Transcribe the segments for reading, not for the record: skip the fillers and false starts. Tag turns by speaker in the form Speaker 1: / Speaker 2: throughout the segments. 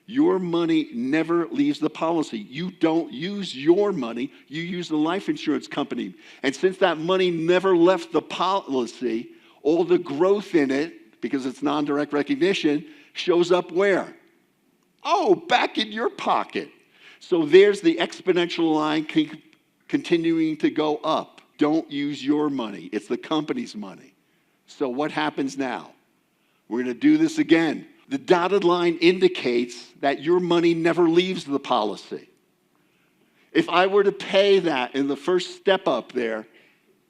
Speaker 1: Your money never leaves the policy. You don't use your money, you use the life insurance company. And since that money never left the policy, all the growth in it, because it's non-direct recognition, shows up where? Oh, back in your pocket. So there's the exponential line continuing to go up. Don't use your money. It's the company's money. So what happens now? We're going to do this again. The dotted line indicates that your money never leaves the policy. If I were to pay that in the first step up there,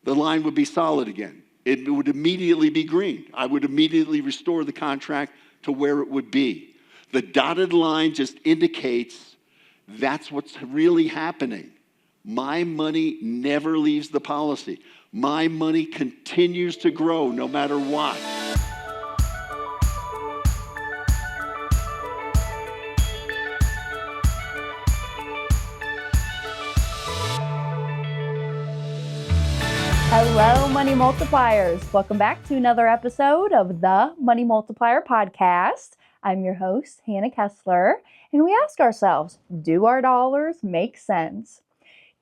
Speaker 1: the line would be solid again. It would immediately be green. I would immediately restore the contract to where it would be. The dotted line just indicates that's what's really happening. My money never leaves the policy. My money continues to grow no matter what.
Speaker 2: Hello, Money Multipliers. Welcome back to another episode of the Money Multiplier podcast. I'm your host, Hannah Kesler, and we ask ourselves, do our dollars make sense?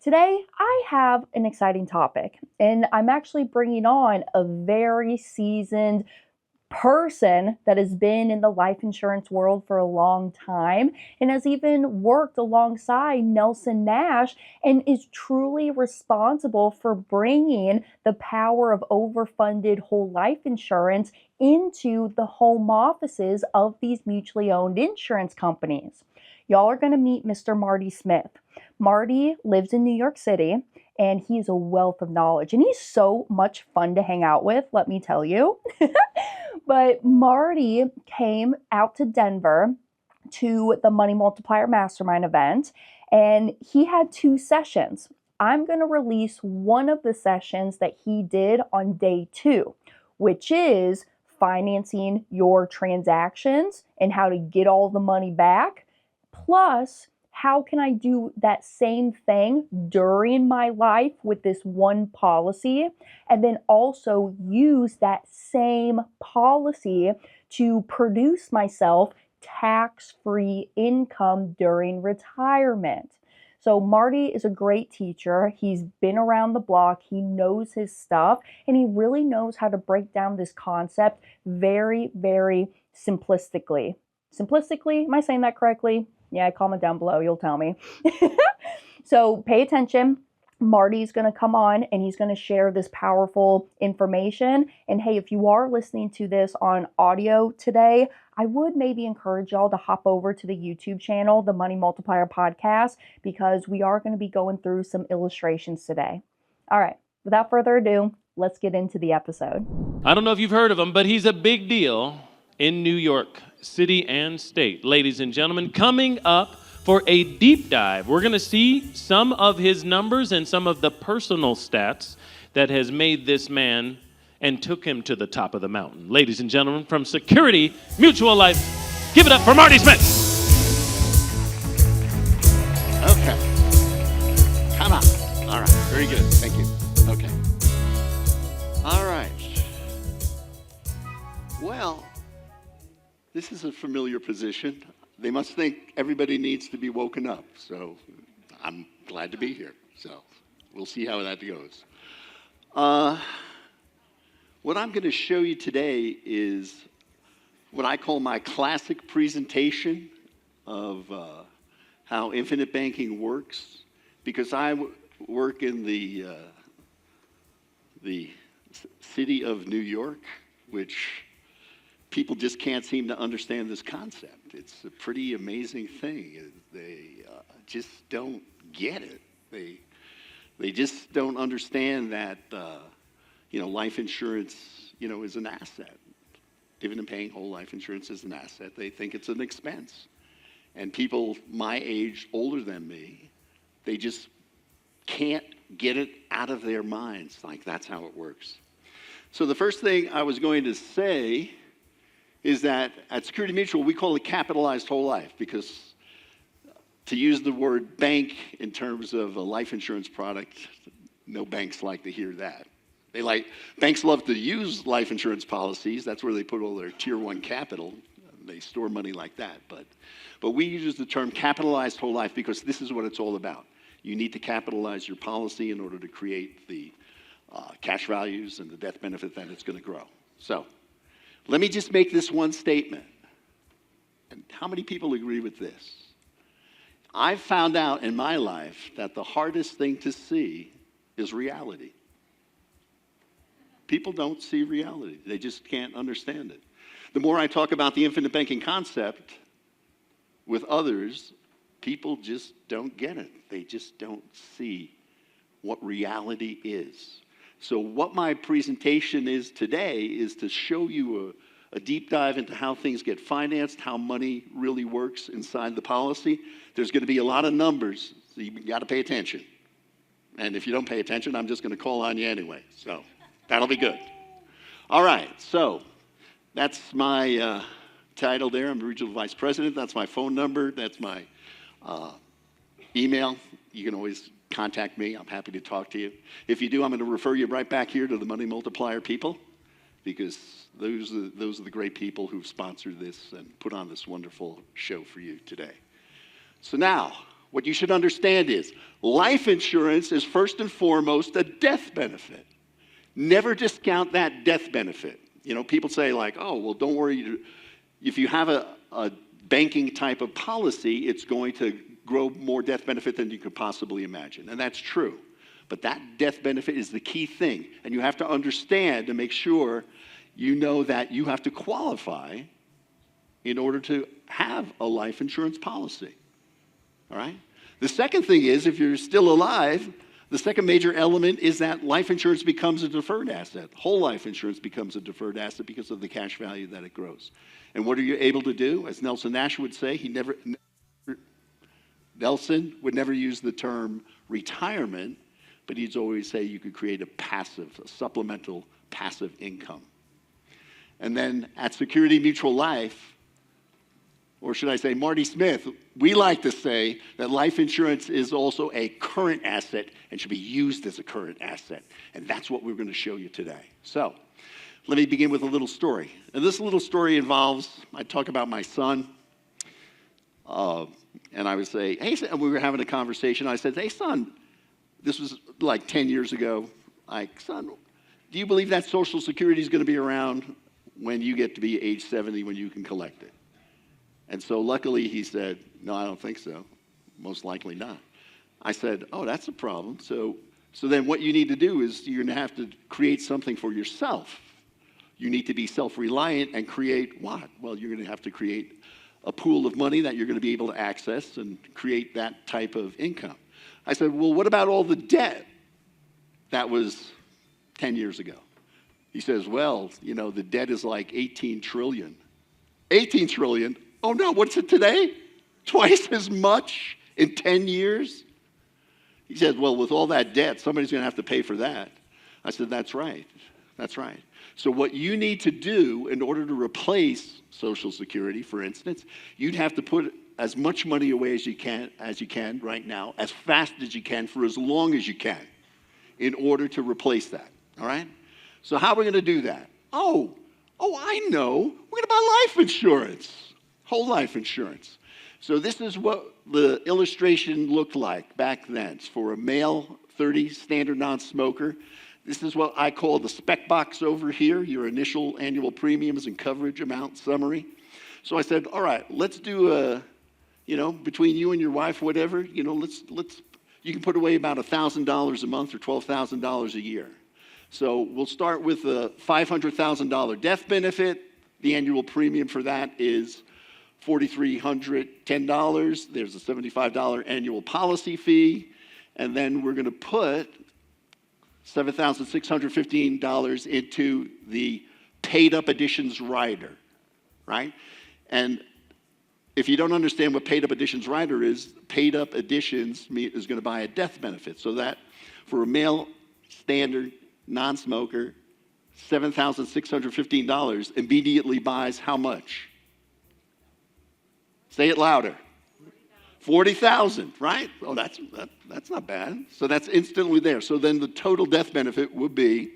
Speaker 2: Today, I have an exciting topic, and I'm actually bringing on a very seasoned person that has been in the life insurance world for a long time and has even worked alongside Nelson Nash and is truly responsible for bringing the power of overfunded whole life insurance into the home offices of these mutually owned insurance companies. Y'all are going to meet Mr. Marty Smith. Marty lives in New York City, and he's a wealth of knowledge, and he's so much fun to hang out with, let me tell you. But Marty came out to Denver to the Money Multiplier Mastermind event, and he had 2 sessions. I'm going to release one of the sessions that he did on day 2, which is financing your transactions and how to get all the money back. Plus, how can I do that same thing during my life with this one policy, and then also use that same policy to produce myself tax-free income during retirement. So Marty is a great teacher. He's been around the block. He knows his stuff, and he really knows how to break down this concept very, very simplistically. Simplistically, am I saying that correctly? Yeah, comment down below. You'll tell me. So pay attention. Marty's going to come on and he's going to share this powerful information. And hey, if you are listening to this on audio today, I would maybe encourage y'all to hop over to the YouTube channel, the Money Multiplier podcast, because we are going to be going through some illustrations today. All right, without further ado, let's get into the episode.
Speaker 3: I don't know if you've heard of him, but he's a big deal in New York City and state. Ladies and gentlemen, coming up for a deep dive, we're going to see some of his numbers and some of the personal stats that has made this man and took him to the top of the mountain. Ladies and gentlemen, from Security Mutual Life, give it up for Marty Smith.
Speaker 1: Okay. Come on. All right. Very good. Thank you. Okay. All right. Well, this is a familiar position. They must think everybody needs to be woken up. So I'm glad to be here. So we'll see how that goes. What I'm going to show you today is what I call my classic presentation of how infinite banking works, because I work in the city of New York, which people just can't seem to understand this concept. It's a pretty amazing thing. They just don't get it. They just don't understand that life insurance is an asset. Dividend paying whole life insurance is an asset. They think it's an expense. And people my age, older than me, they just can't get it out of their minds. Like, that's how it works. So the first thing I was going to say is that at Security Mutual, we call it capitalized whole life, because to use the word bank in terms of a life insurance product, no banks like to hear that. Banks love to use life insurance policies. That's where they put all their tier 1 capital. They store money like that. But we use the term capitalized whole life because this is what it's all about. You need to capitalize your policy in order to create the cash values and the death benefit that it's going to grow. So let me just make this one statement. And how many people agree with this? I've found out in my life that the hardest thing to see is reality. People don't see reality. They just can't understand it. The more I talk about the infinite banking concept with others, people just don't get it. They just don't see what reality is. So what my presentation is today is to show you a deep dive into how things get financed, how money really works inside the policy. There's going to be a lot of numbers, so you got to pay attention. And if you don't pay attention, I'm just going to call on you anyway. So that'll be good. All right, so that's my title there. I'm the Regional Vice President. That's my phone number. That's my email. You can always contact me. I'm happy to talk to you. If you do, I'm going to refer you right back here to the Money Multiplier people, because those are the great people who've sponsored this and put on this wonderful show for you today. So now, what you should understand is life insurance is first and foremost a death benefit. Never discount that death benefit. You know, people say like, oh, well, don't worry. If you have a banking type of policy, it's going to grow more death benefit than you could possibly imagine. And that's true. But that death benefit is the key thing. And you have to understand to make sure you know that you have to qualify in order to have a life insurance policy. All right? The second thing is, if you're still alive, the second major element is that life insurance becomes a deferred asset. Whole life insurance becomes a deferred asset because of the cash value that it grows. And what are you able to do? As Nelson Nash would say, Nelson would never use the term retirement, but he'd always say you could create a supplemental passive income. And then at Security Mutual Life, or should I say Marty Smith, we like to say that life insurance is also a current asset and should be used as a current asset. And that's what we're going to show you today. So let me begin with a little story. And this little story involves, I talk about my son. And I would say, hey, son, we were having a conversation. I said, hey, son, this was like 10 years ago. Like, son, do you believe that Social Security is going to be around when you get to be age 70 when you can collect it? And so luckily he said, no, I don't think so. Most likely not. I said, oh, that's a problem. So then what you need to do is you're going to have to create something for yourself. You need to be self-reliant and create what? Well, you're going to have to create a pool of money that you're going to be able to access and create that type of income. I said, well, what about all the debt that was 10 years ago? He says, well, you know, the debt is like 18 trillion. 18 trillion? Oh no, what's it today? Twice as much in 10 years? He said, well, with all that debt, somebody's going to have to pay for that. I said, that's right. That's right. So what you need to do in order to replace Social Security, for instance, you'd have to put as much money away as you can right now, as fast as you can, for as long as you can, in order to replace that. All right? So how are we going to do that? Oh, I know. We're going to buy life insurance, whole life insurance. So this is what the illustration looked like back then. For a male 30 standard non-smoker, this is what I call the spec box over here, your initial annual premiums and coverage amount summary. So I said, all right, let's do between you and your wife, whatever, you can put away about $1,000 a month or $12,000 a year. So we'll start with a $500,000 death benefit. The annual premium for that is $4,310. There's a $75 annual policy fee. And then we're going to put $7,615 into the paid up additions rider, right? And if you don't understand what paid up additions rider is, paid up additions is going to buy a death benefit. So that for a male standard non-smoker, $7,615 immediately buys how much? Say it louder. 40,000, right? Oh, that's not bad. So that's instantly there. So then the total death benefit would be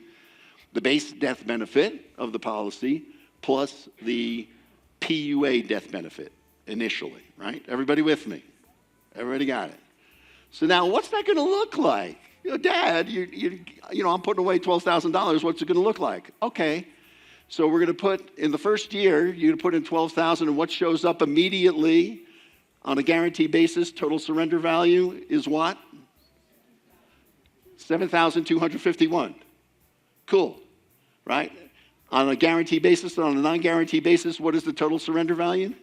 Speaker 1: the base death benefit of the policy plus the PUA death benefit initially, right? Everybody with me? Everybody got it? So now what's that going to look like? Dad, I'm putting away $12,000. What's it going to look like? Okay. So we're going to put, in the first year, you're going to put in $12,000, and what shows up immediately on a guarantee basis, total surrender value is what? $7,251. Cool, right? On a guarantee basis, on a non-guarantee basis, what is the total surrender value?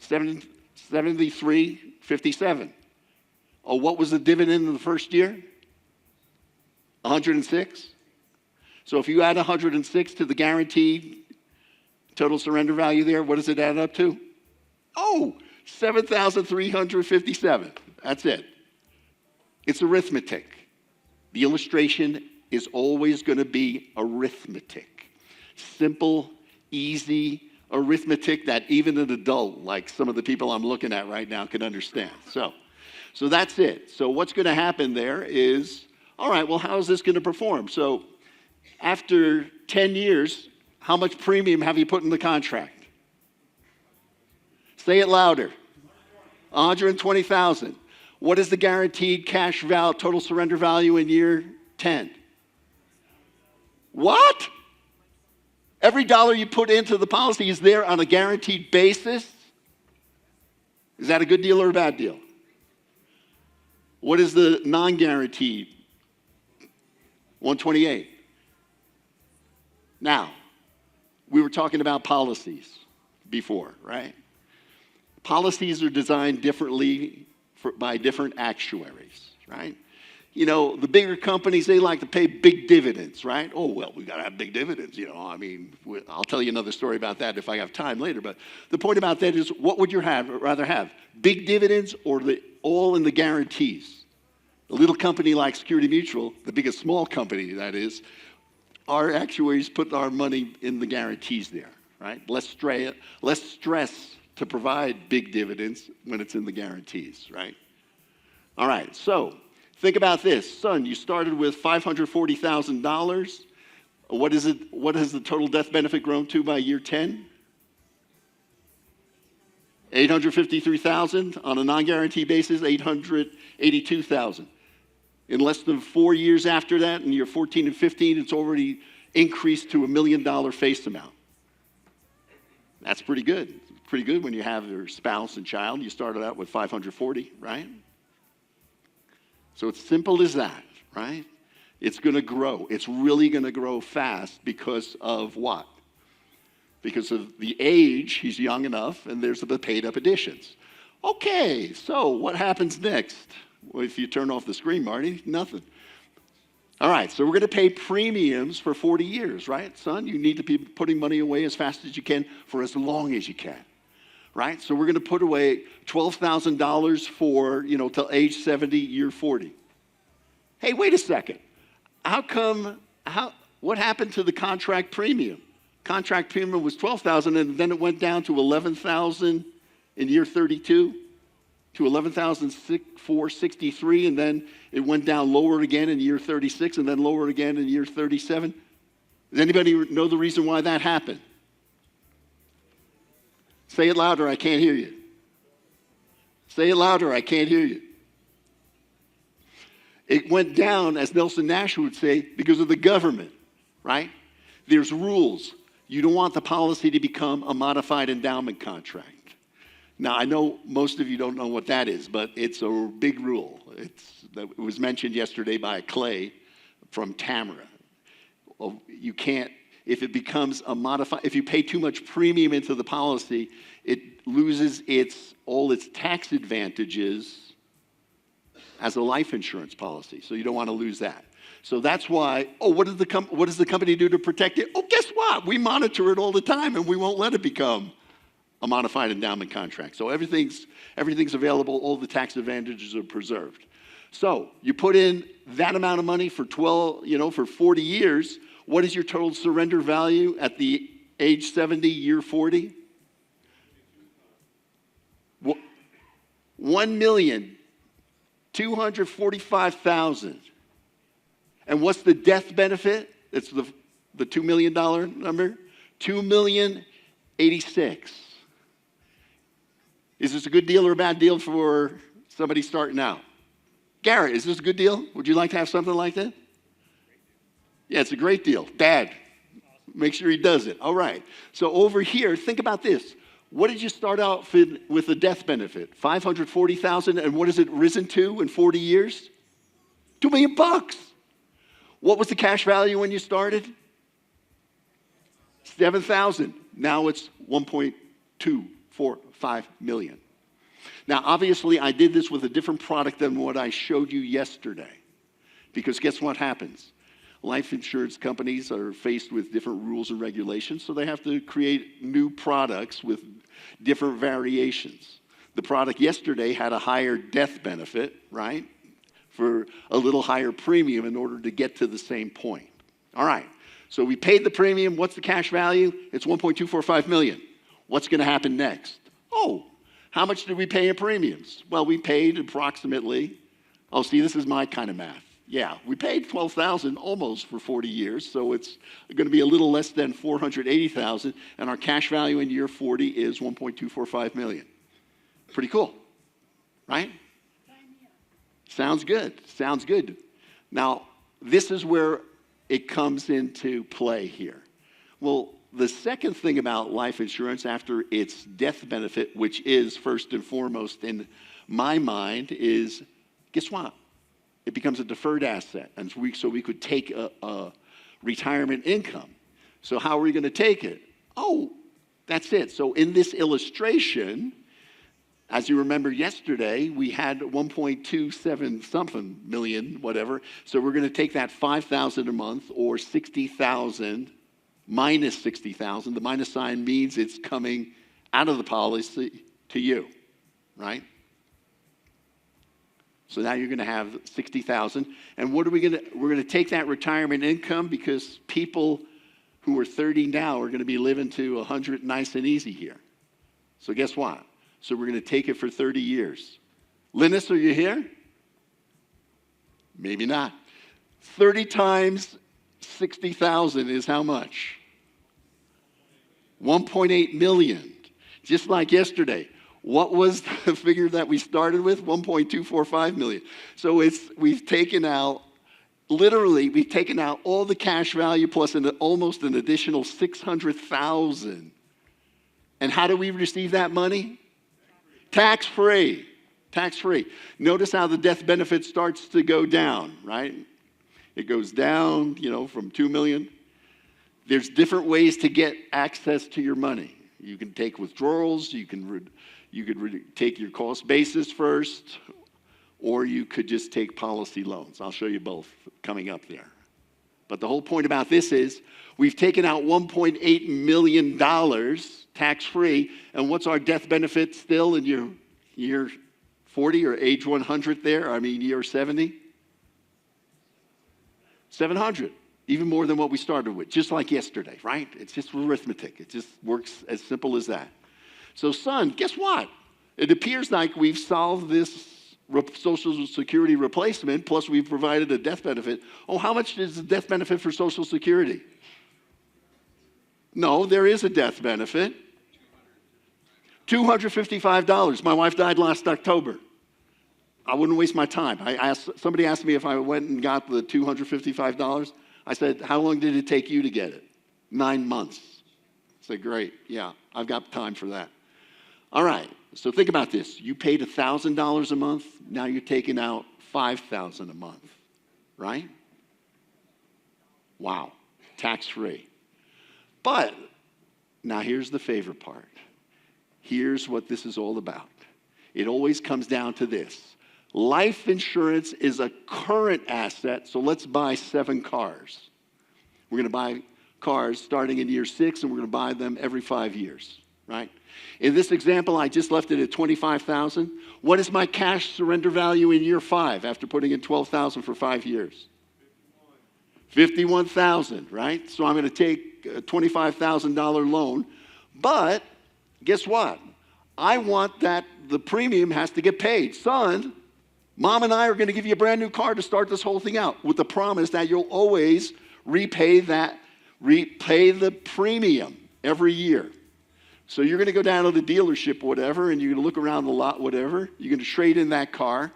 Speaker 1: $73.57. Oh, what was the dividend in the first year? 106. So if you add 106 to the guaranteed total surrender value there, what does it add up to? Oh, 7,357. That's it. It's arithmetic. The illustration is always going to be arithmetic. Simple, easy arithmetic that even an adult, like some of the people I'm looking at right now, can understand. So that's it. So what's going to happen there is, all right, well, how is this going to perform? So after 10 years, how much premium have you put in the contract? Say it louder. 120,000. What is the guaranteed cash value, total surrender value in year 10? What? Every dollar you put into the policy is there on a guaranteed basis? Is that a good deal or a bad deal? What is the non-guaranteed? 128. Now, we were talking about policies before, right? Policies are designed differently by different actuaries, right? The bigger companies, they like to pay big dividends, right? Oh, well, we got to have big dividends, I'll tell you another story about that if I have time later. But the point about that is, what would you rather have? Big dividends or all in the guarantees? A little company like Security Mutual, the biggest small company that is, our actuaries put our money in the guarantees there, right? Less stress to provide big dividends when it's in the guarantees, right? All right, so think about this. Son, you started with $540,000. What has the total death benefit grown to by year 10? $853,000. On a non-guarantee basis, $882,000. In less than 4 years after that, in year 14 and 15, it's already increased to $1 million face amount. That's pretty good. Pretty good when you have your spouse and child. You started out with 540, right? So it's simple as that, right? It's going to grow. It's really going to grow fast because of what? Because of the age, he's young enough, and there's the paid-up additions. Okay, so what happens next? Well, if you turn off the screen, Marty, nothing. All right, so we're going to pay premiums for 40 years, right, son? You need to be putting money away as fast as you can for as long as you can, right? So we're going to put away $12,000 for, till age 70, year 40. Hey, wait a second. What happened to the contract premium? Contract premium was $12,000, and then it went down to $11,000 in year 32. To $11,463, and then it went down lower again in year 36, and then lower again in year 37. Does anybody know the reason why that happened? Say it louder, I can't hear you. Say it louder, I can't hear you. It went down, as Nelson Nash would say, because of the government, right? There's rules. You don't want the policy to become a modified endowment contract. Now, I know most of you don't know what that is, but it's a big rule. It was mentioned yesterday by Clay from Tamara. You can't, if it becomes a modified, if you pay too much premium into the policy, it loses all its tax advantages as a life insurance policy. So you don't want to lose that. So that's why, what does the company do to protect it? Oh, guess what? We monitor it all the time, and we won't let it become a modified endowment contract. So everything's available, all the tax advantages are preserved. So you put in that amount of money for 40 years. What is your total surrender value at the age 70, year 40? $1,245,000. And what's the death benefit? It's the $2 million number. $2,000,000 86. Is this a good deal or a bad deal for somebody starting out? Garrett, is this a good deal? Would you like to have something like that? Yeah, it's a great deal. Dad, make sure he does it. All right. So over here, think about this. What did you start out with a death benefit? 540,000, and what has it risen to in 40 years? $2 million. What was the cash value when you started? 7,000. Now it's 1.245 million. Now, obviously, I did this with a different product than what I showed you yesterday. Because guess what happens? Life insurance companies are faced with different rules and regulations, so they have to create new products with different variations. The product yesterday had a higher death benefit, right? For a little higher premium in order to get to the same point. All right. So we paid the premium. What's the cash value? It's 1.245 million. What's going to happen next? Oh, how much did we pay in premiums? Well, we paid approximately, oh, see, this is my kind of math. Yeah, we paid $12,000 almost for 40 years, so it's going to be a little less than $480,000, and our cash value in year 40 is $1.245 million. Pretty cool, right? Sounds good. Sounds good. Now, this is where it comes into play here. Well, the second thing about life insurance after its death benefit, which is first and foremost in my mind, is guess what? It becomes a deferred asset, and so we could take a retirement income. So how are we going to take it? Oh, that's it. So in this illustration, as you remember yesterday, we had 1.27 something million, whatever. So we're going to take that 5,000 a month or 60,000 minus 60,000. The minus sign means it's coming out of the policy to you, right? So now you're going to have 60,000. And what are we going to, we're going to take that retirement income because people who are 30 now are going to be living to 100 nice and easy here. So guess what? So we're going to take it for 30 years. Linus, are you here? Maybe not. 30 times 60,000 is how much? 1.8 million. Just like yesterday. What was the figure that we started with? 1.245 million. So we've taken out, literally, we've taken out all the cash value plus almost an additional 600,000. And how do we receive that money? Tax-free. Tax-free. Notice how the death benefit starts to go down, right? It goes down, from 2 million. There's different ways to get access to your money. You can take withdrawals, you could take your cost basis first, or you could just take policy loans. I'll show you both coming up there. But the whole point about this is we've taken out $1.8 million tax-free, and what's our death benefit still in your year 40 or age 100 there? Year 70? 700. Even more than what we started with, just like yesterday, right? It's just arithmetic. It just works as simple as that. So, son, guess what? It appears like we've solved this Social Security replacement, plus we've provided a death benefit. Oh, how much is the death benefit for Social Security? No, there is a death benefit. $255. My wife died last October. I wouldn't waste my time. Somebody asked me if I went and got the $255. I said, how long did it take you to get it? 9 months. I said, great. Yeah, I've got time for that. All right, so think about this. You paid $1,000 a month. Now you're taking out $5,000 a month, right? Wow, tax-free. But now here's the favorite part. Here's what this is all about. It always comes down to this. Life insurance is a current asset, so let's buy 7 cars. We're going to buy cars starting in year 6, and we're going to buy them every 5 years, right? In this example, I just left it at $25,000. What is my cash surrender value in year 5 after putting in $12,000 for 5 years? $51,000, right? So I'm going to take a $25,000 loan, but guess what? I want that the premium has to get paid. Son, Mom and I are going to give you a brand new car to start this whole thing out with the promise that you'll always repay the premium every year. So you're going to go down to the dealership, whatever, and you're going to look around the lot, whatever. You're going to trade in that car,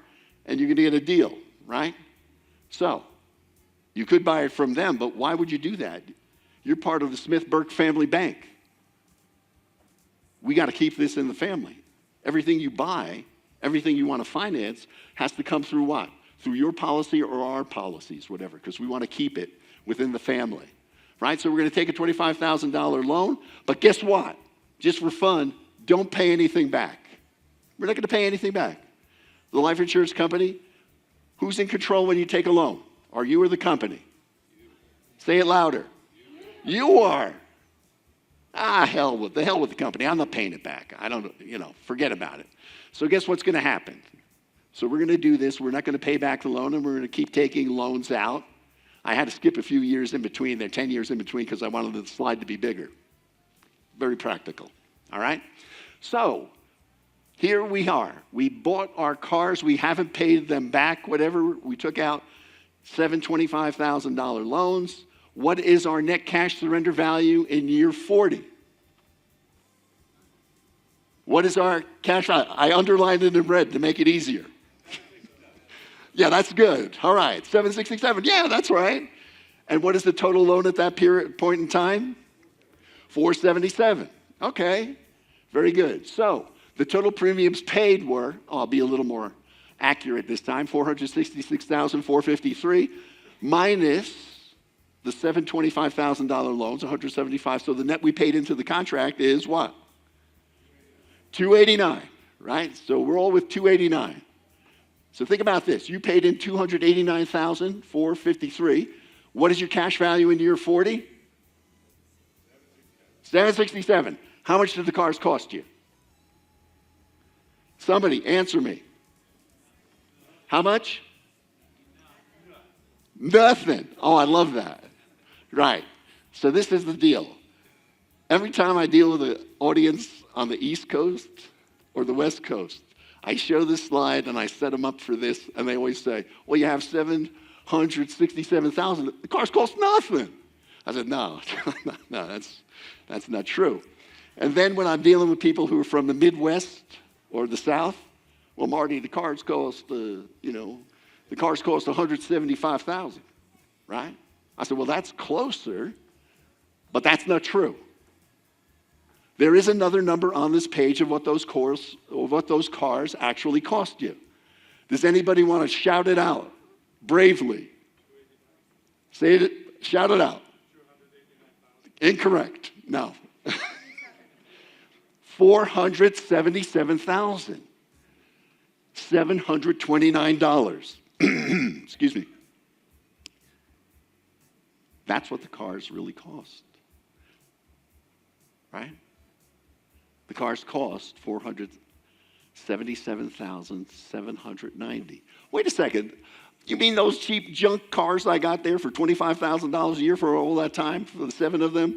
Speaker 1: and you're going to get a deal, right? So you could buy it from them, but why would you do that? You're part of the Smith-Burke family bank. We got to keep this in the family. Everything you buy, everything you want to finance has to come through what? Through your policy or our policies, whatever, because we want to keep it within the family, right? So we're going to take a $25,000 loan, but guess what? Just for fun, don't pay anything back. We're not going to pay anything back. The life insurance company, who's in control when you take a loan? Are you or the company? Say it louder. You are. Hell with the company. I'm not paying it back. I don't, forget about it. So guess what's going to happen? So we're going to do this. We're not going to pay back the loan, and we're going to keep taking loans out. I had to skip a few years in between there, 10 years in between, because I wanted the slide to be bigger. Very practical, all right? So here we are. We bought our cars. We haven't paid them back, whatever. We took out $7 $25,000 loans. What is our net cash surrender value in year 40? What is our cash value? I underlined it in red to make it easier. Yeah, that's good. All right, 767. Yeah, that's right. And what is the total loan at that point in time? 477. Okay, very good. So the total premiums paid were, I'll be a little more accurate this time, $466,453 minus the $725,000 loans, $175. So the net we paid into the contract is what? $289, right? So we're all with $289. So think about this. You paid in $289,453. What is your cash value in year 40? $767. How much did the cars cost you? Somebody answer me. How much? Nothing. Oh, I love that. Right. So this is the deal. Every time I deal with an audience on the East Coast or the West Coast, I show this slide and I set them up for this, and they always say, well, you have $767,000. The cars cost nothing. I said, no, that's not true. And then when I'm dealing with people who are from the Midwest or the South, well, Marty, the cars cost, $175,000, right? I said, well, that's closer, but that's not true. There is another number on this page of what those cars actually cost you. Does anybody want to shout it out bravely? Say it, shout it out. Incorrect. No. $477,729. Excuse me. That's what the cars really cost. Right? The cars cost $477,790. Wait a second. You mean those cheap junk cars I got there for $25,000 a year for all that time, for the 7 of them?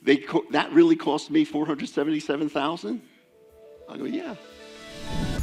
Speaker 1: That really cost me $477,000? I go, yeah.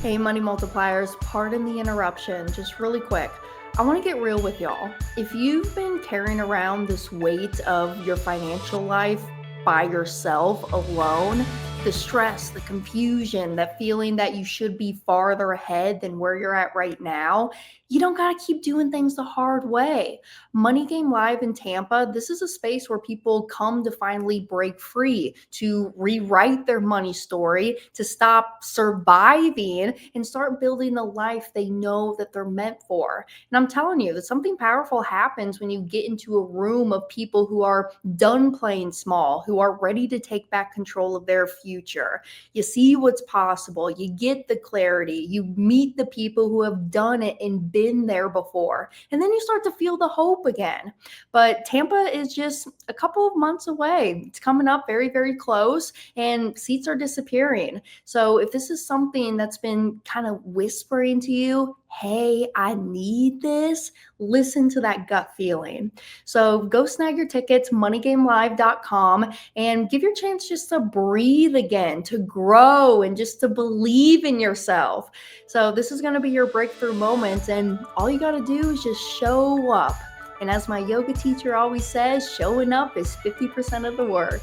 Speaker 2: Hey, Money Multipliers, pardon the interruption, just really quick. I want to get real with y'all. If you've been carrying around this weight of your financial life by yourself alone, the stress, the confusion, that feeling that you should be farther ahead than where you're at right now, you don't got to keep doing things the hard way. Money Game Live in Tampa, this is a space where people come to finally break free, to rewrite their money story, to stop surviving and start building the life they know that they're meant for. And I'm telling you that something powerful happens when you get into a room of people who are done playing small, who are ready to take back control of their future. You see what's possible. You get the clarity. You meet the people who have done it and been there before. And then you start to feel the hope again. But Tampa is just a couple of months away. It's coming up very, very close, and seats are disappearing. So if this is something that's been kind of whispering to you, hey, I need this, listen to that gut feeling. So go snag your tickets, moneygamelive.com, and give your chance just to breathe again, to grow, and just to believe in yourself. So this is going to be your breakthrough moment, and all you got to do is just show up. And as my yoga teacher always says, showing up is 50% of the work.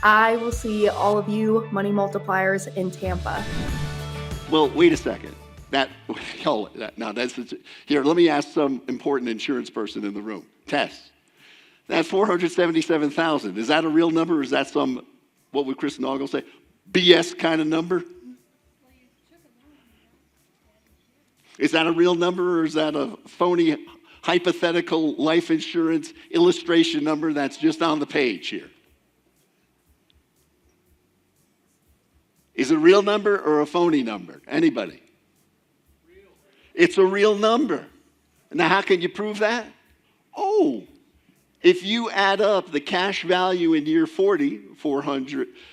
Speaker 2: I will see all of you money multipliers in Tampa.
Speaker 1: Well, wait a second. Here, let me ask some important insurance person in the room. Tess, that 477,000, is that a real number or is that some, what would Chris Noggle say, BS kind of number? Is that a real number or is that a phony hypothetical life insurance illustration number that's just on the page here? Is it a real number or a phony number? Anybody? Real. It's a real number. Now, how can you prove that? Oh, if you add up the cash value in year 40,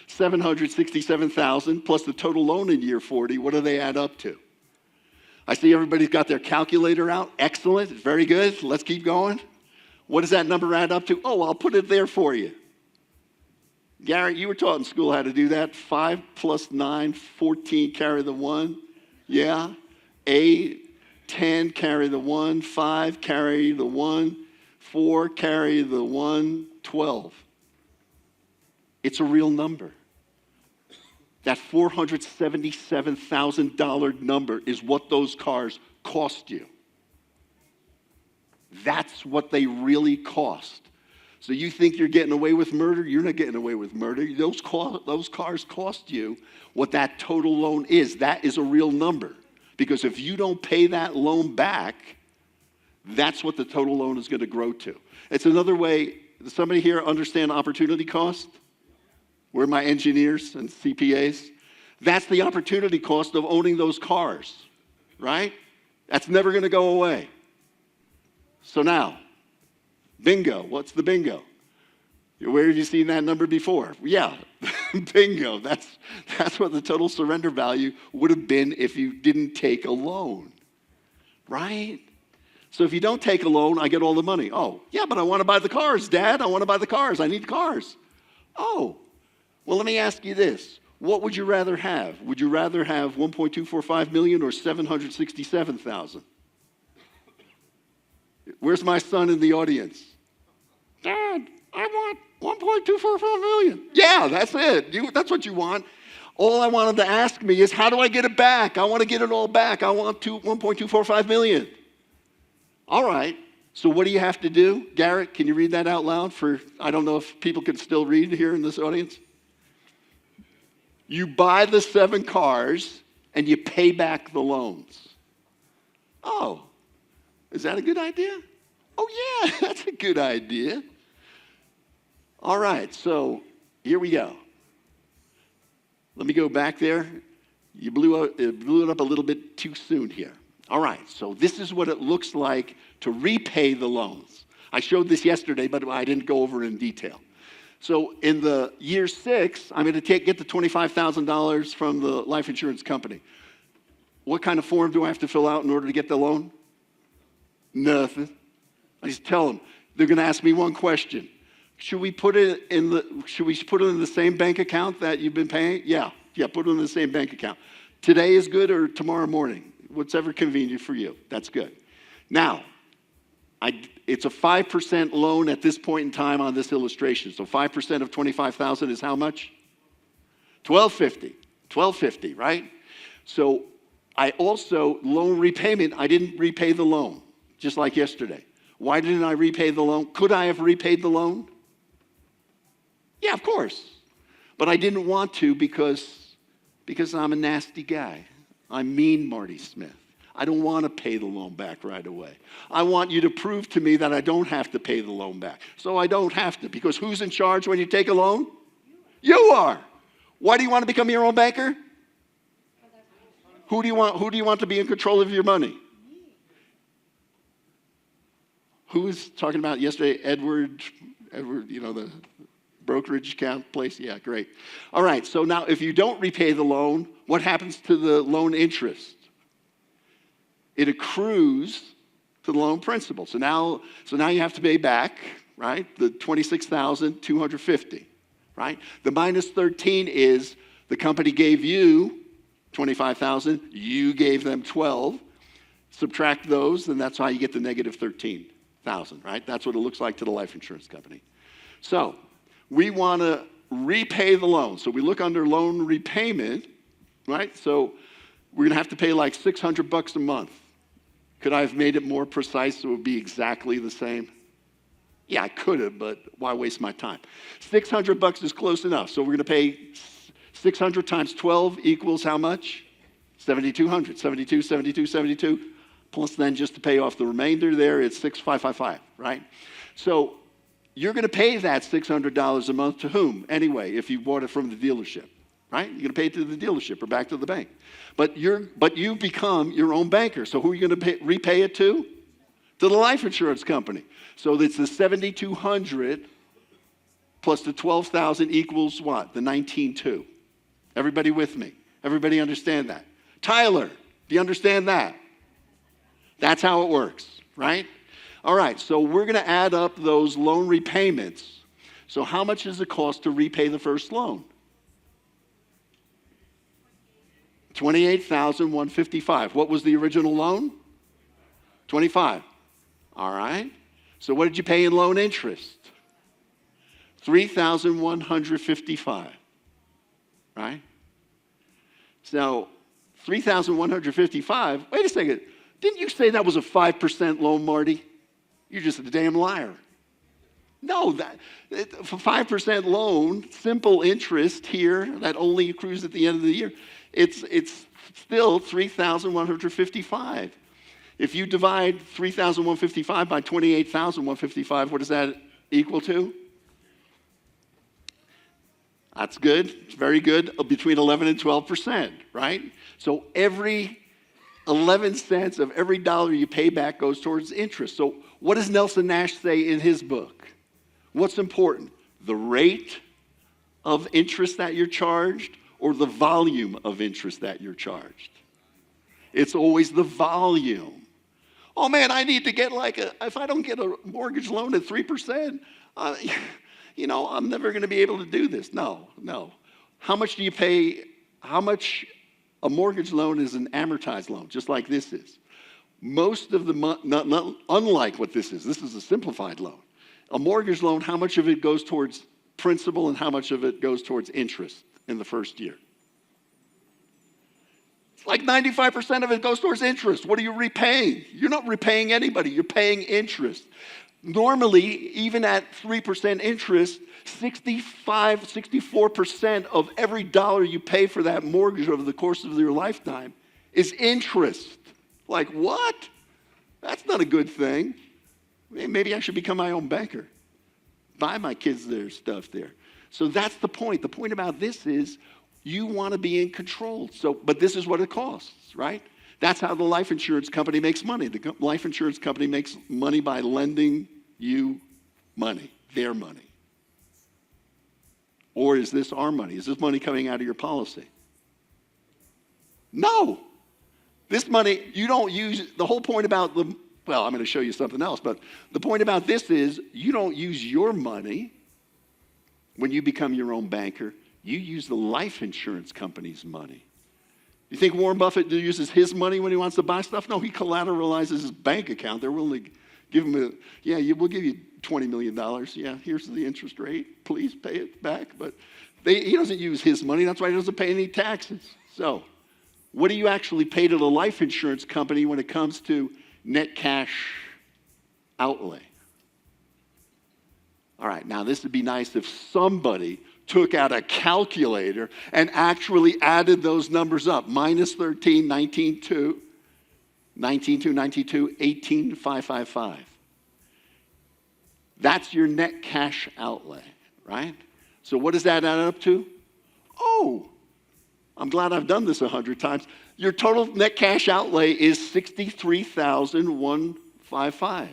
Speaker 1: 767,000, plus the total loan in year 40, what do they add up to? I see everybody's got their calculator out. Excellent. Very good. Let's keep going. What does that number add up to? Oh, I'll put it there for you. Garrett, you were taught in school how to do that. 5 plus 9, 14, carry the 1. Yeah. 8, 10, carry the 1. 5, carry the 1. 4, carry the 1. 12. It's a real number. That $477,000 number is what those cars cost you. That's what they really cost. So you think you're getting away with murder? You're not getting away with murder. Those cars cost you what that total loan is. That is a real number. Because if you don't pay that loan back, that's what the total loan is going to grow to. It's another way. Does somebody here understand opportunity cost? Where are my engineers and CPAs? That's the opportunity cost of owning those cars, right? That's never going to go away. So now, bingo. What's the bingo? Where have you seen that number before? Yeah, bingo. That's what the total surrender value would have been if you didn't take a loan, right? So if you don't take a loan, I get all the money. Oh, yeah, but I want to buy the cars, Dad. I want to buy the cars. I need cars. Oh, well, let me ask you this. What would you rather have? Would you rather have 1.245 million or 767,000? Where's my son in the audience? Dad, I want 1.245 million. Yeah, that's it. That's what you want. All I wanted to ask me is, how do I get it back? I want to get it all back. I want 1.245 million. All right. So what do you have to do? Garrett, can you read that out loud I don't know if people can still read here in this audience. You buy the 7 cars and you pay back the loans. Oh, is that a good idea? Oh, yeah, that's a good idea. All right, so here we go. Let me go back there. You blew it up a little bit too soon here. All right, so this is what it looks like to repay the loans. I showed this yesterday, but I didn't go over it in detail. So in the year 6, I'm going to get the $25,000 from the life insurance company. What kind of form do I have to fill out in order to get the loan? Nothing. I just tell them. They're going to ask me one question. Should we put it in the same bank account that you've been paying? Yeah, put it in the same bank account. Today is good or tomorrow morning? Whatever convenient for you. That's good. Now, it's a 5% loan at this point in time on this illustration. So 5% of 25,000 is how much? $1,250, right? So I also, loan repayment, I didn't repay the loan, just like yesterday. Why didn't I repay the loan? Could I have repaid the loan? Yeah, of course. But I didn't want to because I'm a nasty guy. I'm mean Marty Smith. I don't want to pay the loan back right away. I want you to prove to me that I don't have to pay the loan back. So I don't have to, because who's in charge when you take a loan? You are. Why do you want to become your own banker? Who do you want to be in control of your money? Who was talking about yesterday? Edward, the brokerage account place? Yeah, great. All right, so now if you don't repay the loan, what happens to the loan interest? It accrues to the loan principal. So now you have to pay back, right? The $26,250, right? The minus 13 is the company gave you 25,000, you gave them 12. Subtract those, and that's how you get the negative 13,000, right? That's what it looks like to the life insurance company. So we want to repay the loan. So we look under loan repayment, right? So we're going to have to pay like $600 a month. Could I have made it more precise so it would be exactly the same? Yeah, I could have, but why waste my time? $600 is close enough. So we're going to pay 600 times 12 equals how much? 7,200. 72, 72, 72. Plus then just to pay off the remainder there, it's 6,555, right? So you're going to pay that $600 a month to whom? Anyway, if you bought it from the dealership, right? You're going to pay it to the dealership or back to the bank. But you've become your own banker. So who are you going to repay it to? To the life insurance company. So it's the 7,200 plus the 12,000 equals what? The 19,200. Everybody with me? Everybody understand that? Tyler, do you understand that? That's how it works, right? All right, so we're going to add up those loan repayments. So how much does it cost to repay the first loan? $28,155. What was the original loan? 25. All right. So what did you pay in loan interest? $3,155. Right? So $3,155. Wait a second. Didn't you say that was a 5% loan, Marty? You're just a damn liar. No, for 5% loan, simple interest here that only accrues at the end of the year, it's still $3,155. If you divide $3,155 by $28,155, what does that equal to? That's good. It's very good. Between 11 and 12%, right? So every 11 cents of every dollar you pay back goes towards interest. So what does Nelson Nash say in his book? What's important? The rate of interest that you're charged or the volume of interest that you're charged? It's always the volume. Oh man, I need to get if I don't get a mortgage loan at 3%, I'm never going to be able to do this. No. How much do you pay? How much a mortgage loan is an amortized loan, just like this is. Most of the unlike what this is a simplified loan. A mortgage loan, how much of it goes towards principal and how much of it goes towards interest in the first year? Like 95% of it goes towards interest. What are you repaying? You're not repaying anybody. You're paying interest. Normally, even at 3% interest, 64% of every dollar you pay for that mortgage over the course of your lifetime is interest. Like, what? That's not a good thing. Maybe I should become my own banker. Buy my kids their stuff there. So that's the point. The point about this is you want to be in control. But this is what it costs, right? That's how the life insurance company makes money. The life insurance company makes money by lending you money, their money. Or is this our money? Is this money coming out of your policy? No. This money, you don't use, the whole point about I'm going to show you something else, but the point about this is you don't use your money when you become your own banker. You use the life insurance company's money. You think Warren Buffett uses his money when he wants to buy stuff? No, he collateralizes his bank account. They're willing to give him we'll give you $20 million. Yeah, here's the interest rate. Please pay it back. But he doesn't use his money. That's why he doesn't pay any taxes. So what do you actually pay to the life insurance company when it comes to net cash outlay? All right, now this would be nice if somebody took out a calculator and actually added those numbers up. Minus 13, 19,2, 19,2, 19,2, 18,555. That's your net cash outlay, right? So what does that add up to? Oh, I'm glad I've done this 100 times. Your total net cash outlay is $63,155.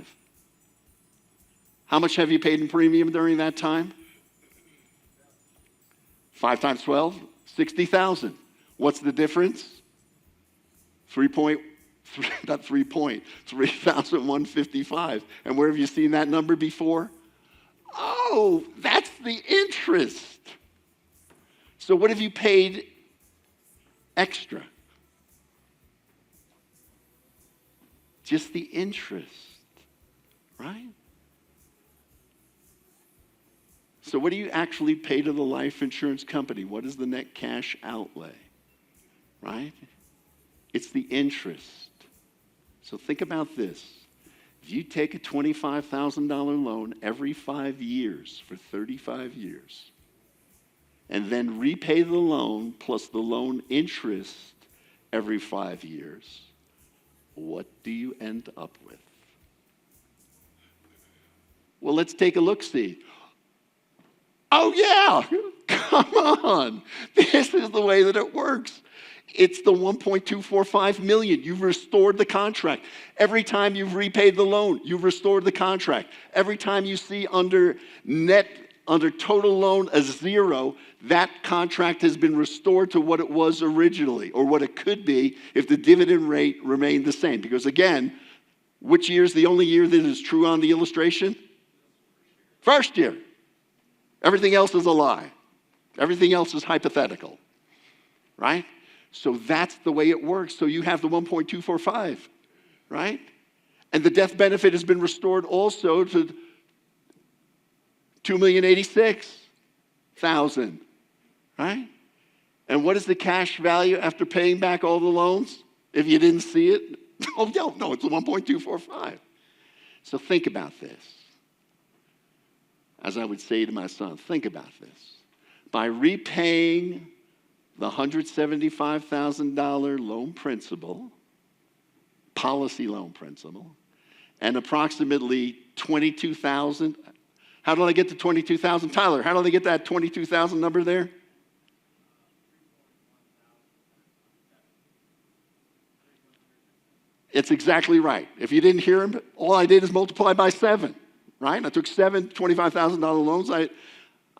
Speaker 1: How much have you paid in premium during that time? 5 times 12, 60,000. What's the difference? 3,155. And where have you seen that number before? Oh, that's the interest. So what have you paid extra? Just the interest, right? So what do you actually pay to the life insurance company? What is the net cash outlay, right? It's the interest. So think about this. If you take a $25,000 loan every 5 years for 35 years, and then repay the loan plus the loan interest every 5 years, what do you end up with? Well, let's take a look-see. Oh, yeah, come on. This is the way that it works. It's the $1.245 million. You've restored the contract. Every time you've repaid the loan, you've restored the contract. Every time you see under total loan a zero, that contract has been restored to what it was originally, or what it could be if the dividend rate remained the same. Because again, which year is the only year that is true on the illustration? First year. Everything else is a lie. Everything else is hypothetical, right? So that's the way it works. So you have the 1.245, right? And the death benefit has been restored also to $2,086,000, right? And what is the cash value after paying back all the loans? If you didn't see it, oh no, it's the 1.245. So think about this. As I would say to my son, think about this. By repaying the $175,000 loan principal, policy loan principal, and approximately $22,000. How did I get to $22,000? Tyler, how did I get that $22,000 number there? It's exactly right. If you didn't hear him, all I did is multiply by 7, right? I took 7 $25,000 loans. I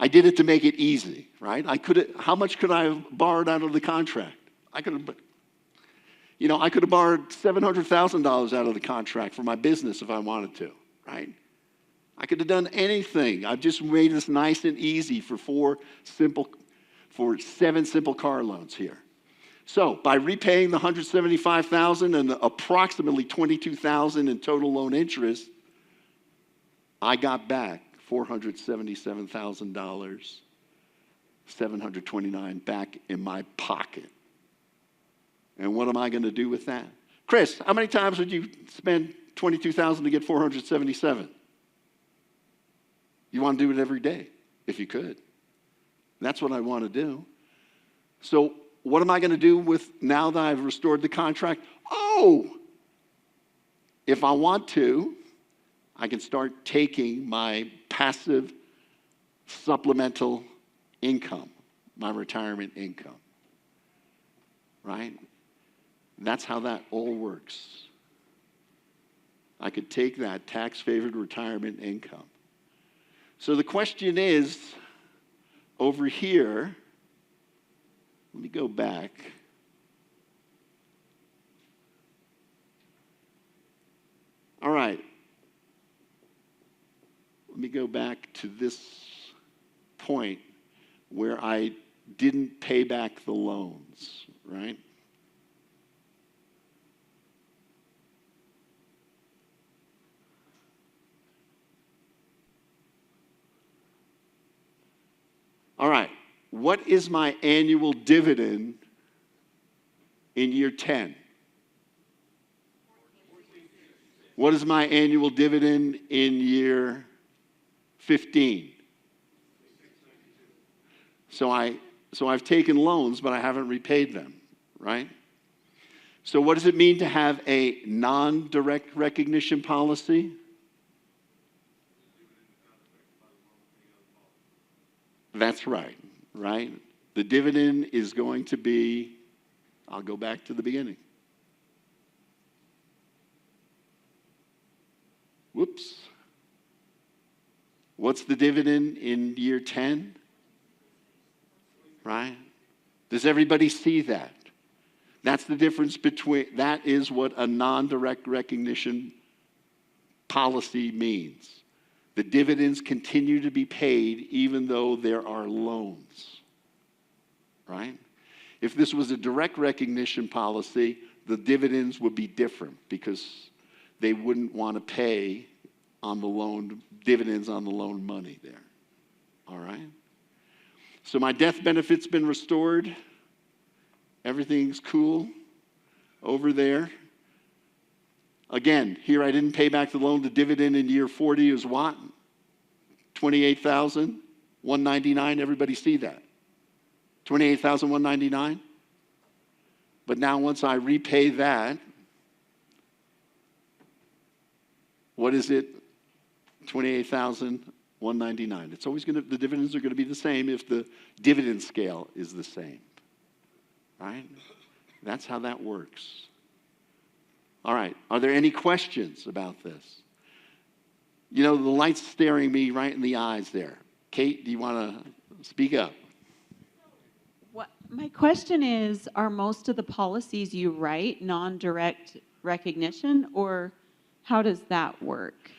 Speaker 1: did it to make it easy, right? How much could I have borrowed out of the contract? I could have borrowed $700,000 out of the contract for my business if I wanted to, right? I could have done anything. I've just made this nice and easy for 7 simple car loans here. So by repaying the $175,000 and approximately $22,000 in total loan interest, I got back $477,000, $729 back in my pocket. And what am I going to do with that? Chris, how many times would you spend $22,000 to get $477? You want to do it every day, if you could. That's what I want to do. So what am I going to do with now that I've restored the contract? Oh, if I want to, I can start taking my passive supplemental income, my retirement income, right? That's how that all works. I could take that tax-favored retirement income. So the question is, over here, let me go back. All right. Let me go back to this point where I didn't pay back the loans, right? All right. What is my annual dividend in year 10? What is my annual dividend in year 15? So I've taken loans, but I haven't repaid them, right? So what does it mean to have a non-direct recognition policy? That's right, right? The dividend is going to be, I'll go back to the beginning. Whoops. What's the dividend in year 10? Right? Does everybody see that? That's the difference between, that is what a non-direct recognition policy means. The dividends continue to be paid even though there are loans, right? If this was a direct recognition policy, the dividends would be different because they wouldn't want to pay on the loan, dividends on the loan money there. All right? So my death benefit's been restored. Everything's cool over there. Again, here I didn't pay back the loan. The dividend in year 40 is what? $28,199. Everybody see that? $28,199. But now once I repay that, what is it? $28,199. It's always going to, the dividends are going to be the same if the dividend scale is the same. Right? That's how that works. All right. Are there any questions about this? You know, the light's staring me right in the eyes there. Kate, do you want to speak up?
Speaker 4: My question is, are most of the policies you write non-direct recognition, or how does that work?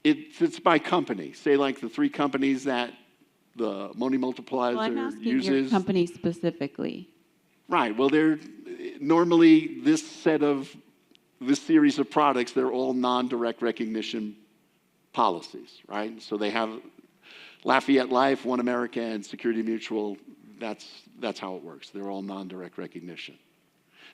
Speaker 1: It's by company. Say like the 3 companies that the Money Multiplier
Speaker 4: Well, I'm asking
Speaker 1: uses.
Speaker 4: your company specifically.
Speaker 1: Right. Well, they're normally this series of products, they're all non-direct recognition policies, right? So they have Lafayette Life, One America, and Security Mutual. That's how it works. They're all non-direct recognition.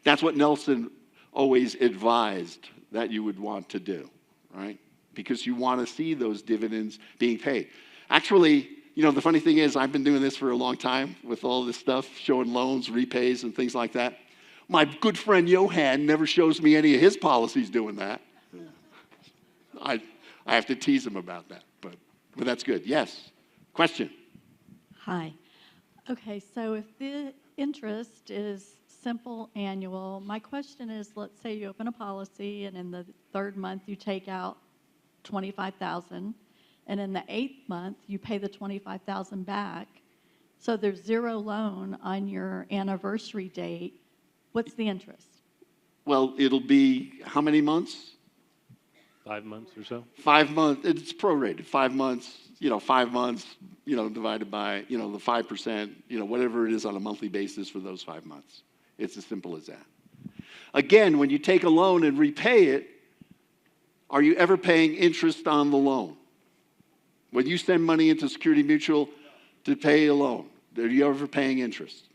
Speaker 1: That's what Nelson always advised that you would want to do, right? Because you want to see those dividends being paid. Actually, you know, the funny thing is I've been doing this for a long time with all this stuff, showing loans, repays, and things like that. My good friend Johan never shows me any of his policies doing that. I have to tease him about that, but that's good. Yes. Question?
Speaker 5: Hi. Okay, so if the interest is simple annual, my question is, let's say you open a policy and in the 3rd month you take out $25,000, and in the 8th month you pay the $25,000 back. So there's 0 loan on your anniversary date. What's the interest?
Speaker 1: Well, it'll be how many months?
Speaker 3: 5 months or so.
Speaker 1: 5 months. It's prorated. 5 months. 5 months. Divided by the 5%. Whatever it is on a monthly basis for those 5 months. It's as simple as that. Again, when you take a loan and repay it, are you ever paying interest on the loan? When you send money into Security Mutual to pay a loan, are you ever paying interest?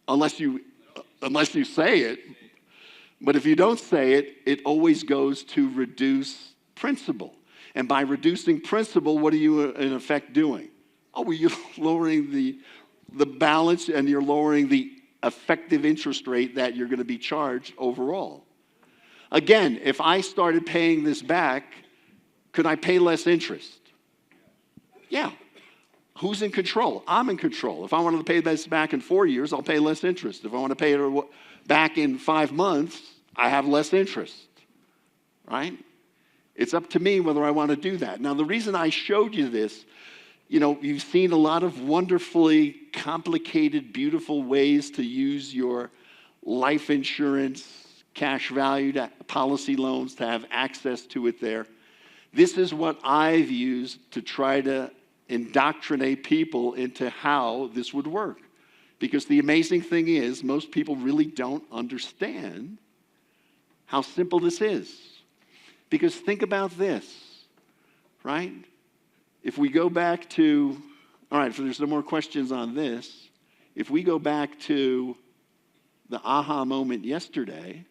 Speaker 1: Unless you say it. But if you don't say it, it always goes to reduce principal. And by reducing principal, what are you in effect doing? Oh, well, you're lowering the balance, and you're lowering the effective interest rate that you're going to be charged overall. Again, if I started paying this back, could I pay less interest? Yeah. Who's in control? I'm in control. If I wanted to pay this back in 4 years, I'll pay less interest. If I want to pay it back in 5 months, I have less interest, right? It's up to me whether I want to do that. Now, the reason I showed you this, you've seen a lot of wonderfully complicated, beautiful ways to use your life insurance, cash value policy loans to have access to it there. This is what I've used to try to indoctrinate people into how this would work. Because the amazing thing is, most people really don't understand how simple this is. Because think about this, right? If we go back to, all right, if there's no more questions on this, if we go back to the aha moment yesterday,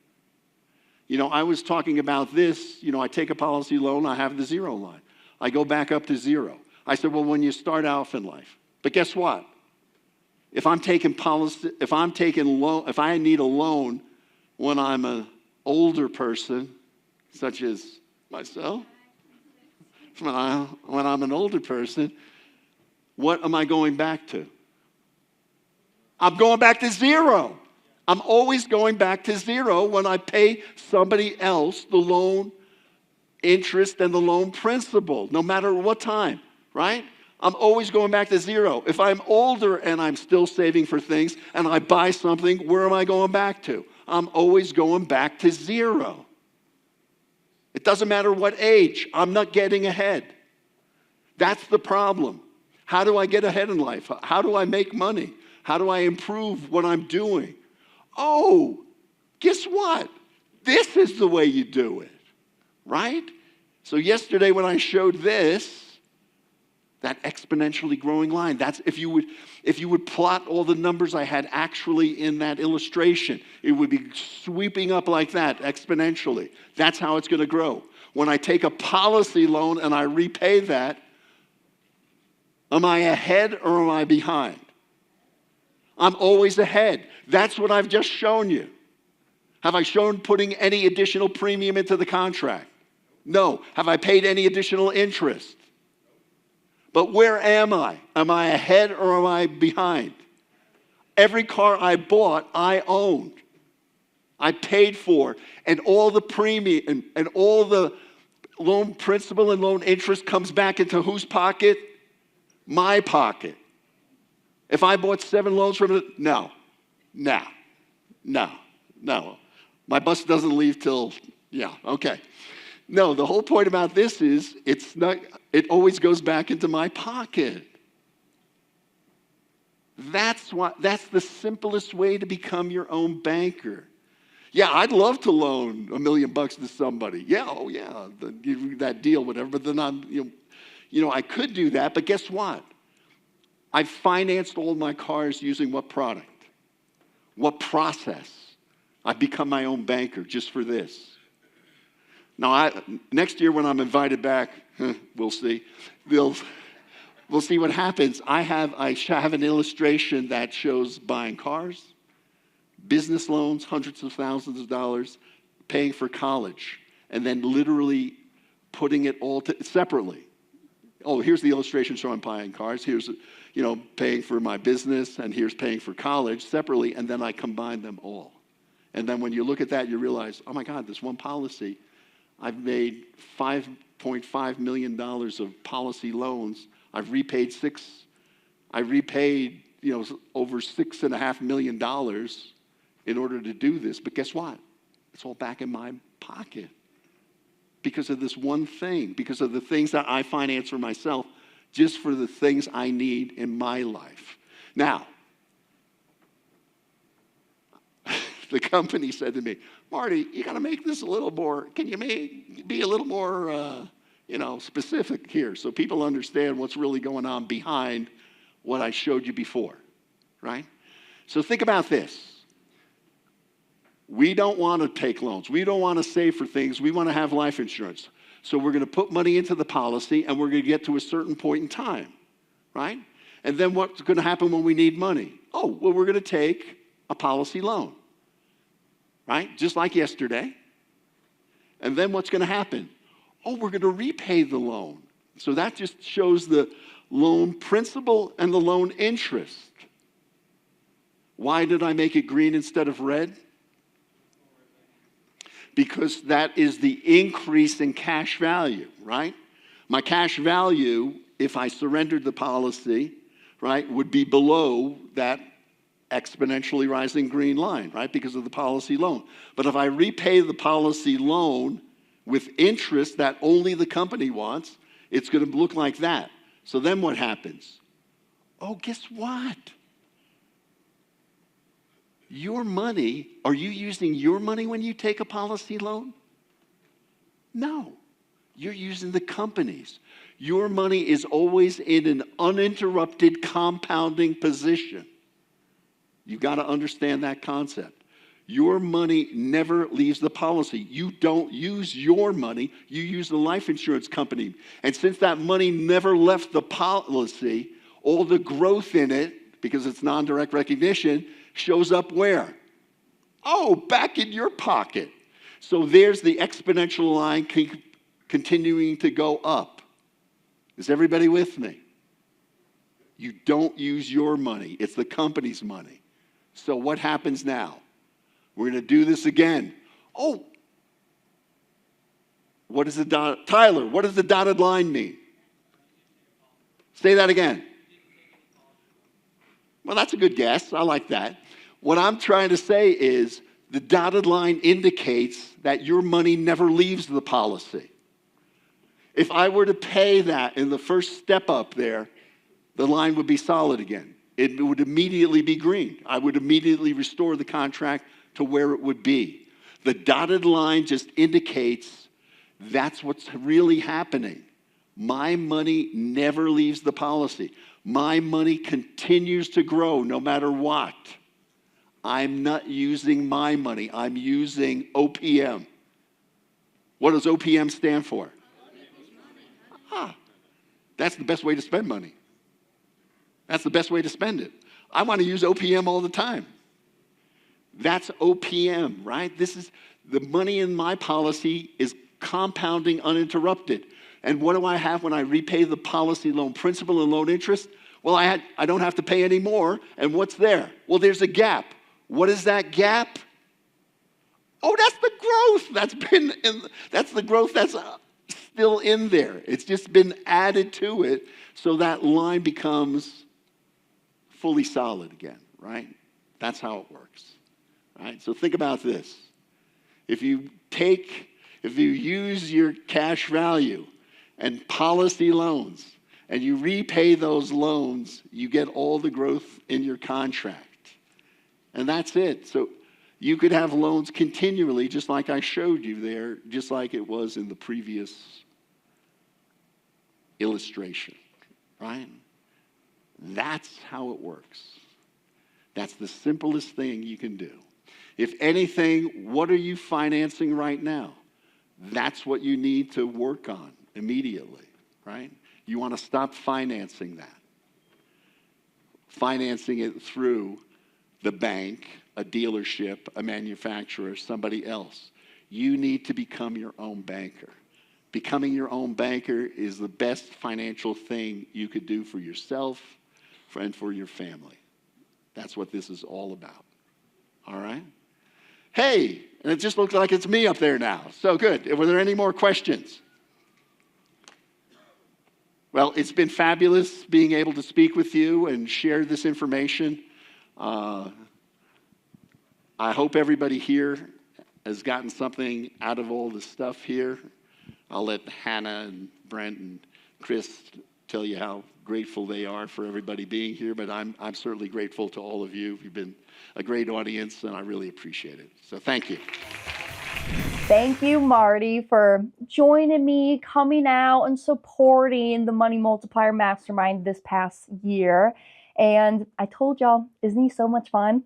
Speaker 1: I was talking about this, I take a policy loan, I have the 0 line. I go back up to 0. I said, well, when you start off in life, but guess what? If I need a loan when I'm an older person, such as myself, when I'm an older person, what am I going back to? I'm going back to 0. I'm always going back to 0 when I pay somebody else the loan interest and the loan principal, no matter what time, right? I'm always going back to 0. If I'm older and I'm still saving for things and I buy something, where am I going back to? I'm always going back to 0. It doesn't matter what age. I'm not getting ahead. That's the problem. How do I get ahead in life? How do I make money? How do I improve what I'm doing? Oh, guess what? This is the way you do it, right? So yesterday when I showed this, That exponentially growing line. That's if you would plot all the numbers I had actually in that illustration, it would be sweeping up like that exponentially. That's how it's going to grow. When I take a policy loan and I repay that, am I ahead or am I behind? I'm always ahead. That's what I've just shown you. Have I shown putting any additional premium into the contract? No. Have I paid any additional interest? But where am I? Am I ahead or am I behind? Every car I bought, I owned. I paid for. And all the premium and all the loan principal and loan interest comes back into whose pocket? My pocket. If I bought 7 loans from it, no. My bus doesn't leave till, okay. No, the whole point about this is it always goes back into my pocket. That's the simplest way to become your own banker. Yeah, I'd love to loan $1 million to somebody. Give you that deal, whatever. But then I could do that. But guess what? I financed all my cars using what product? What process? I've become my own banker just for this. Now, next year when I'm invited back, we'll see. We'll see what happens. I have an illustration that shows buying cars, business loans, hundreds of thousands of dollars, paying for college, and then literally putting it all separately. Oh, here's the illustration showing buying cars. Here's paying for my business, and here's paying for college separately, and then I combine them all. And then when you look at that, you realize, oh my God, this one policy, I've made $5.5 million of policy loans. I've repaid over $6.5 million in order to do this. But guess what? It's all back in my pocket because of this one thing, because of the things that I finance for myself, just for the things I need in my life. Now, the company said to me, Marty, you got to make this a little more, can you be a little more, specific here so people understand what's really going on behind what I showed you before, right? So think about this. We don't want to take loans. We don't want to save for things. We want to have life insurance. So we're going to put money into the policy, and we're going to get to a certain point in time, right? And then what's going to happen when we need money? Oh, well, we're going to take a policy loan, right? Just like yesterday. And then what's going to happen? Oh, we're going to repay the loan. So that just shows the loan principal and the loan interest. Why did I make it green instead of red? Because that is the increase in cash value, right? My cash value, if I surrendered the policy, right, would be below that exponentially rising green line, right, because of the policy loan. But if I repay the policy loan with interest that only the company wants, it's going to look like that. So then what happens? Oh, guess what? Your money, are you using your money when you take a policy loan? No. You're using the company's. Your money is always in an uninterrupted compounding position. You've got to understand that concept. Your money never leaves the policy. You don't use your money. You use the life insurance company. And since that money never left the policy, all the growth in it, because it's non-direct recognition, shows up where? Oh, back in your pocket. So there's the exponential line continuing to go up. Is everybody with me? You don't use your money. It's the company's money. So what happens now? We're going to do this again. Oh, what is Tyler, what does the dotted line mean? Say that again. Well, that's a good guess. I like that. What I'm trying to say is the dotted line indicates that your money never leaves the policy. If I were to pay that in the first step up there, the line would be solid again. It would immediately be green. I would immediately restore the contract to where it would be. The dotted line just indicates that's what's really happening. My money never leaves the policy. My money continues to grow no matter what. I'm not using my money. I'm using OPM. What does OPM stand for? That's the best way to spend money. That's the best way to spend it. I want to use OPM all the time. That's OPM, right? This is the money in my policy is compounding uninterrupted. And what do I have when I repay the policy loan principal and loan interest? Well, I don't have to pay any more. And what's there? Well, there's a gap. What is that gap? Oh, that's the growth. That's the growth that's still in there. It's just been added to it, so that line becomes fully solid again, right? That's how it works, right? So think about this. If you use your cash value and policy loans, and you repay those loans, you get all the growth in your contract. And that's it. So you could have loans continually, just like I showed you there, just like it was in the previous illustration, right? That's how it works. That's the simplest thing you can do. If anything, what are you financing right now? That's what you need to work on immediately, right? You want to stop financing that. Financing it through the bank, a dealership, a manufacturer, somebody else. You need to become your own banker. Becoming your own banker is the best financial thing you could do for yourself and for your family. That's what this is all about. All right? Hey, and it just looks like it's me up there now. So good. Were there any more questions? Well, it's been fabulous being able to speak with you and share this information. I hope everybody here has gotten something out of all this stuff here. I'll let Hannah and Brent and Chris tell you how grateful they are for everybody being here, but I'm certainly grateful to all of you. You've been a great audience, and I really appreciate it. So thank you.
Speaker 2: Thank you, Marty, for joining me, coming out and supporting the Money Multiplier Mastermind this past year. And I told y'all, isn't he so much fun?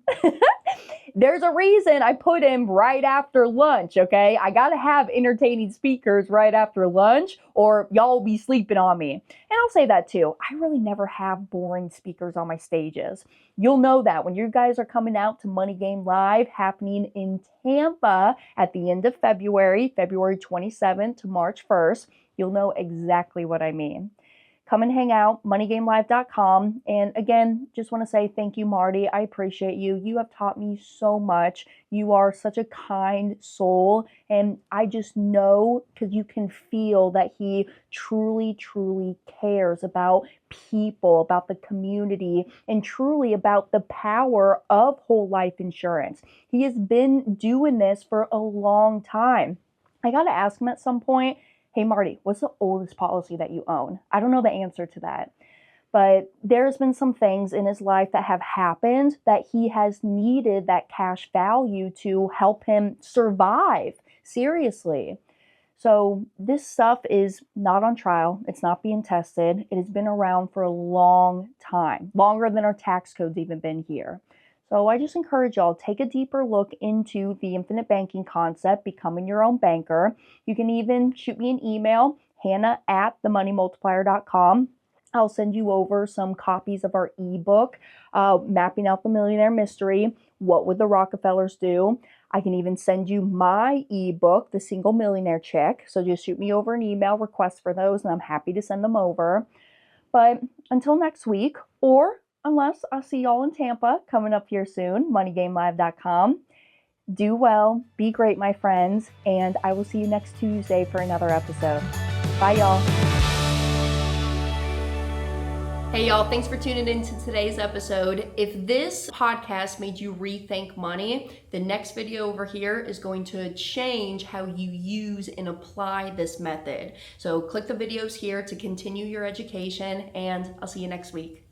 Speaker 2: There's a reason I put him right after lunch, okay? I gotta have entertaining speakers right after lunch, or y'all will be sleeping on me. And I'll say that too. I really never have boring speakers on my stages. You'll know that when you guys are coming out to Money Game Live, happening in Tampa at the end of February, February 27th to March 1st, you'll know exactly what I mean. Come and hang out, moneygamelive.com. And again, just want to say thank you, Marty. I appreciate you. You have taught me so much. You are such a kind soul. And I just know, because you can feel that he truly, truly cares about people, about the community, and truly about the power of whole life insurance. He has been doing this for a long time. I got to ask him at some point, hey, Marty, what's the oldest policy that you own? I don't know the answer to that. But there's been some things in his life that have happened that he has needed that cash value to help him survive. Seriously. So this stuff is not on trial. It's not being tested. It has been around for a long time, longer than our tax code's even been here. So I just encourage y'all, take a deeper look into the infinite banking concept, becoming your own banker. You can even shoot me an email, hannah@themoneymultiplier.com. I'll send you over some copies of our ebook, Mapping Out the Millionaire Mystery, What Would the Rockefellers Do? I can even send you my ebook, The Single Millionaire Chick. So just shoot me over an email, request for those, and I'm happy to send them over. But until next week, or unless I'll see y'all in Tampa coming up here soon, moneygamelive.com. Do well, be great, my friends, and I will see you next Tuesday for another episode. Bye, y'all. Hey, y'all, thanks for tuning in to today's episode. If this podcast made you rethink money, the next video over here is going to change how you use and apply this method. So click the videos here to continue your education, and I'll see you next week.